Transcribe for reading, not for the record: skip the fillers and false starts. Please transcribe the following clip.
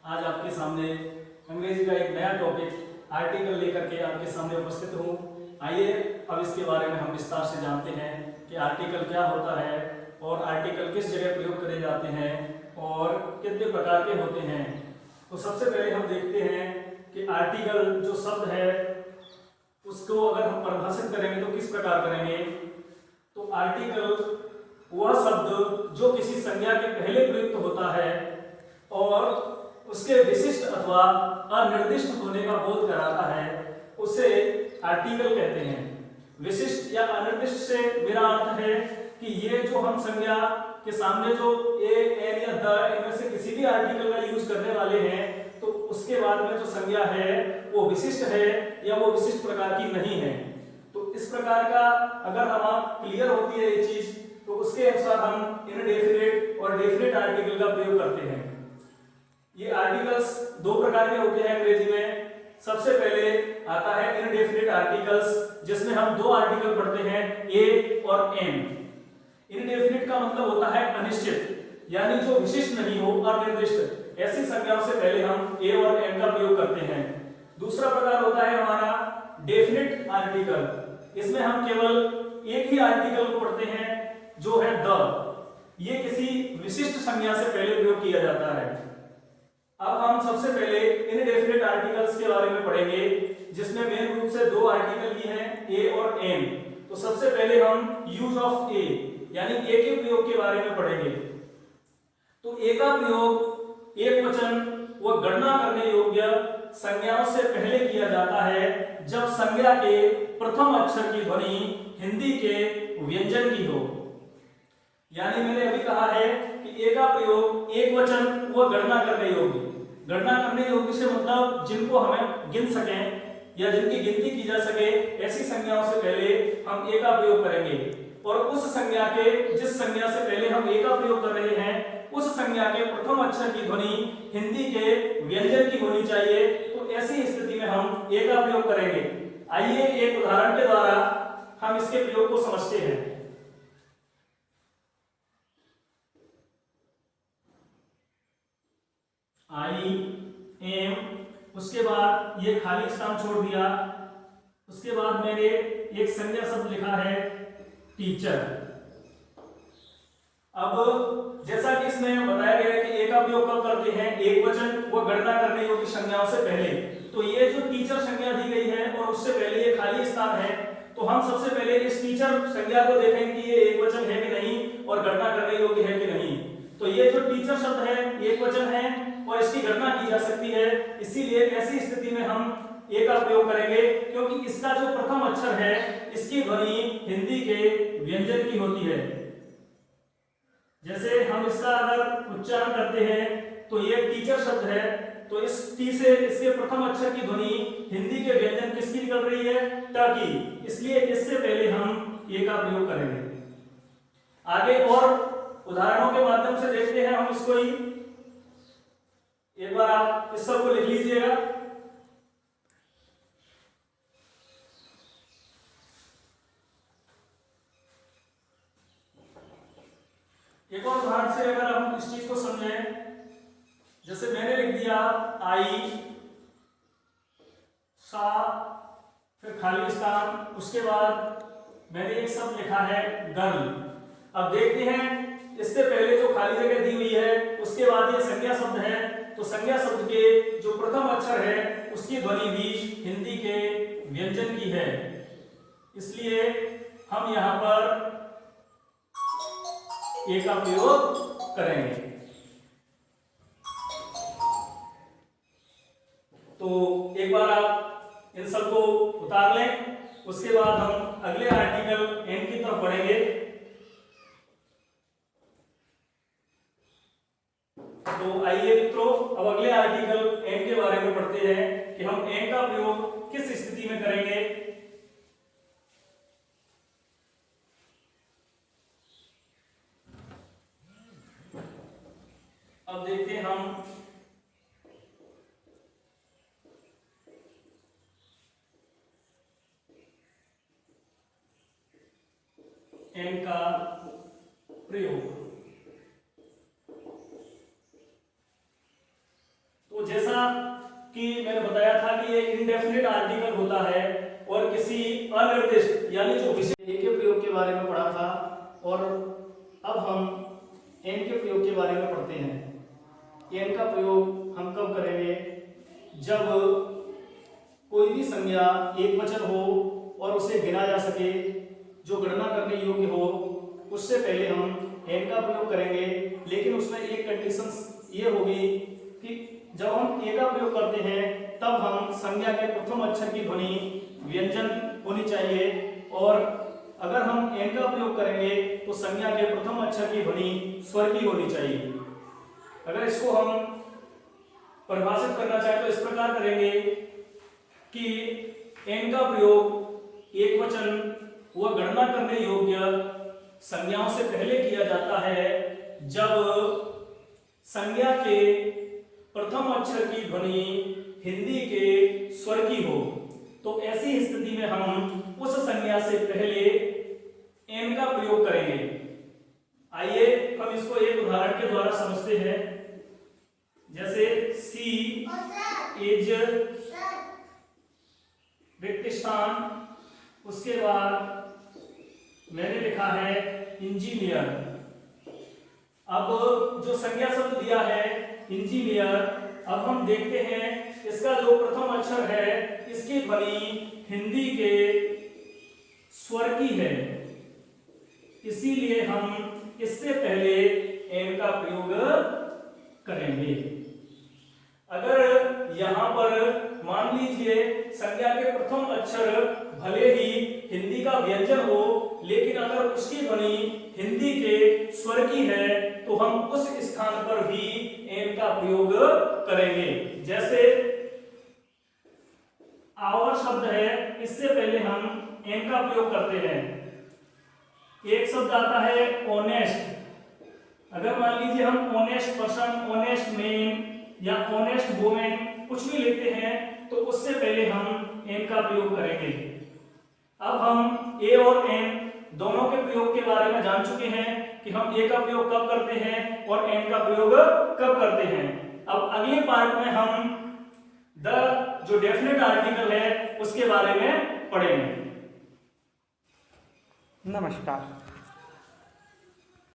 आज आपके सामने अंग्रेजी का एक नया टॉपिक आर्टिकल लेकर के आपके सामने उपस्थित हूँ। आइए अब इसके बारे में हम विस्तार से जानते हैं कि आर्टिकल क्या होता है और आर्टिकल किस जगह प्रयोग करे जाते हैं और कितने प्रकार के होते हैं। तो सबसे पहले हम देखते हैं कि आर्टिकल जो शब्द है उसको अगर हम परिभाषित करेंगे तो किस प्रकार करेंगे। तो आर्टिकल वह शब्द जो किसी संज्ञा के पहले प्रयुक्त होता है और उसके विशिष्ट अथवा अनिर्दिष्ट होने का बोध कराता है, उसे आर्टिकल कहते हैं। विशिष्ट या अनिर्दिष्ट से मेरा अर्थ है कि ये जो हम संज्ञा के सामने जो ए, एन या द इनमें से किसी भी आर्टिकल का यूज करने वाले हैं तो उसके बाद में जो संज्ञा है वो विशिष्ट है या वो विशिष्ट प्रकार की नहीं है। तो इस प्रकार का अगर हम क्लियर होती है ये चीज तो उसके अनुसार हम इनडेफिनेट और डेफिनेट आर्टिकल का प्रयोग करते हैं। ये आर्टिकल्स दो प्रकार के होते हैं अंग्रेजी में। सबसे पहले आता है इनडेफिनेट आर्टिकल्स, जिसमें हम दो आर्टिकल पढ़ते हैं ए और एन। इनडेफिनेट का मतलब होता है अनिश्चित, यानी जो विशिष्ट नहीं हो, अनिर्दिष्ट। ऐसी संज्ञाओं से पहले हम ए और एन का प्रयोग करते हैं। दूसरा प्रकार होता है हमारा डेफिनेट आर्टिकल। इसमें हम केवल एक ही आर्टिकल को पढ़ते हैं जो है द। ये किसी विशिष्ट संज्ञा से पहले प्रयोग किया जाता है। अब हम सबसे पहले इनडेफिनेट आर्टिकल्स के बारे में पढ़ेंगे, जिसमें मेन रूप से दो आर्टिकल भी हैं ए और एन। तो सबसे पहले हम यूज ऑफ ए यानी ए के प्रयोग के बारे में पढ़ेंगे। तो ए का प्रयोग एक वचन व गणना करने योग्य संज्ञाओं से पहले किया जाता है जब संज्ञा के प्रथम अक्षर की ध्वनि हिंदी के व्यंजन की हो। यानी मैंने अभी कहा है कि ए का प्रयोग एक वचन व गणना करने योग्य। गणना करने योग्य से मतलब जिनको हमें गिन सकें या जिनकी गिनती की जा सके, ऐसी संज्ञाओं से पहले हम ए का प्रयोग करेंगे। और उस संज्ञा के जिस संज्ञा से पहले हम ए का प्रयोग कर रहे हैं उस संज्ञा के प्रथम अक्षर की ध्वनि हिंदी के व्यंजन की होनी चाहिए। तो ऐसी स्थिति में हम ए का प्रयोग करेंगे। आइए एक उदाहरण के द्वारा हम इसके प्रयोग को समझते हैं। आई एम, उसके बाद ये खाली स्थान छोड़ दिया, उसके बाद मैंने एक संज्ञा शब्द लिखा है टीचर। अब जैसा कि इसमें बताया गया है कि ए का प्रयोग कब करते हैं, एक वचन व गणना करने योग्य संज्ञाओं से पहले। तो ये जो टीचर संज्ञा दी गई है और उससे पहले ये खाली स्थान है, तो हम सबसे पहले इस टीचर संज्ञा को देखेंगे कि ये एक वचन है कि नहीं और गणना करने योग्य है कि नहीं। तो ये जो टीचर शब्द है एक वचन है और इसकी गणना की जा सकती है, इसीलिए ऐसी स्थिति में हम ए का प्रयोग करेंगे, क्योंकि इसका जो प्रथम अक्षर है इसकी ध्वनि हिंदी के व्यंजन की होती है। जैसे हम इसका अगर उच्चारण करते हैं तो ये टीचर शब्द है, तो इस टी से इसके प्रथम अक्षर की ध्वनि हिंदी के व्यंजन किसकी निकल रही है, ट की। इसलिए इससे पहले हम ए का प्रयोग करेंगे। आगे और उदाहरणों के माध्यम से देखते हैं हम इसको ही। एक बार आप इस सब को लिख लीजिएगा। एक और उदाहरण से अगर हम इस चीज को समझें, जैसे मैंने लिख दिया आई सा, फिर खाली स्थान, उसके बाद मैंने एक शब्द लिखा है गर्ल। अब देखते हैं इससे पहले जो खाली जगह दी हुई है उसके बाद ये संज्ञा शब्द है, तो संज्ञा शब्द के जो प्रथम अक्षर है उसकी ध्वनि भी हिंदी के व्यंजन की है। इसलिए हम यहां पर ए का प्रयोग करेंगे। तो एक बार आप इन सबको उतार लें, उसके बाद हम अगले आर्टिकल एन की तरफ बढ़ेंगे। तो आइए मित्रों, अब अगले आर्टिकल एन के बारे में पढ़ते हैं कि हम एन का प्रयोग किस स्थिति में करेंगे। अब देखते हैं हम एन का प्रयोग। तो जैसा कि मैंने बताया था कि ये इंडेफिनिट आर्टिकल होता है और किसी अनिर्दिष्ट यानी जो विशेष ए के प्रयोग के बारे में पढ़ा था, और अब हम एन के प्रयोग के बारे में पढ़ते हैं। एन का प्रयोग हम कब करेंगे? जब कोई भी संज्ञा एक वचन हो और उसे गिना जा सके, जो गणना करने योग्य हो, उससे पहले हम एन का प्रयोग करेंगे। लेकिन उसमें एक कंडीशन ये होगी कि जब हम ए का प्रयोग करते हैं तब हम संज्ञा के प्रथम अक्षर की ध्वनि व्यंजन होनी चाहिए, और अगर हम एन का प्रयोग करेंगे तो संज्ञा के प्रथम अक्षर की ध्वनि स्वर की होनी चाहिए। अगर इसको हम परिभाषित करना चाहें तो इस प्रकार करेंगे कि एन का प्रयोग एक वचन व गणना करने योग्य संज्ञाओं से पहले किया जाता है जब संज्ञा के प्रथम अक्षर की ध्वनि हिंदी के स्वर की हो। तो ऐसी स्थिति में हम उस संज्ञा से पहले एन का प्रयोग करेंगे। आइए हम इसको एक उदाहरण के द्वारा समझते हैं। जैसे सी इज रिक्त स्थान, उसके बाद मैंने लिखा है इंजीनियर। अब जो संज्ञा शब्द दिया है इंजीनियर, अब हम देखते हैं इसका जो प्रथम अक्षर है इसकी ध्वनि हिंदी के स्वर की है, इसीलिए हम इससे पहले एन का प्रयोग करेंगे। अगर यहां पर मान लीजिए संज्ञा के प्रथम अक्षर भले ही हिंदी का व्यंजन हो, लेकिन अगर उसकी ध्वनि हिंदी के स्वर की है तो हम उस स्थान पर भी एन का प्रयोग करेंगे। जैसे आवर शब्द है, इससे पहले हम एन का प्रयोग करते हैं। एक शब्द आता है ऑनेस्ट। अगर मान लीजिए हम ऑनेस्ट पर्सन, ऑनेस्ट मैन या ऑनेस्ट वुमेन कुछ भी लेते हैं तो उससे पहले हम एन का प्रयोग करेंगे। अब हम ए और एन दोनों के प्रयोग के बारे में जान चुके हैं कि हम ए का प्रयोग कब करते हैं और एन का प्रयोग कब करते हैं। अब अगले पार्ट में हम जो डेफिनेट आर्टिकल है उसके बारे में पढ़ेंगे। नमस्कार।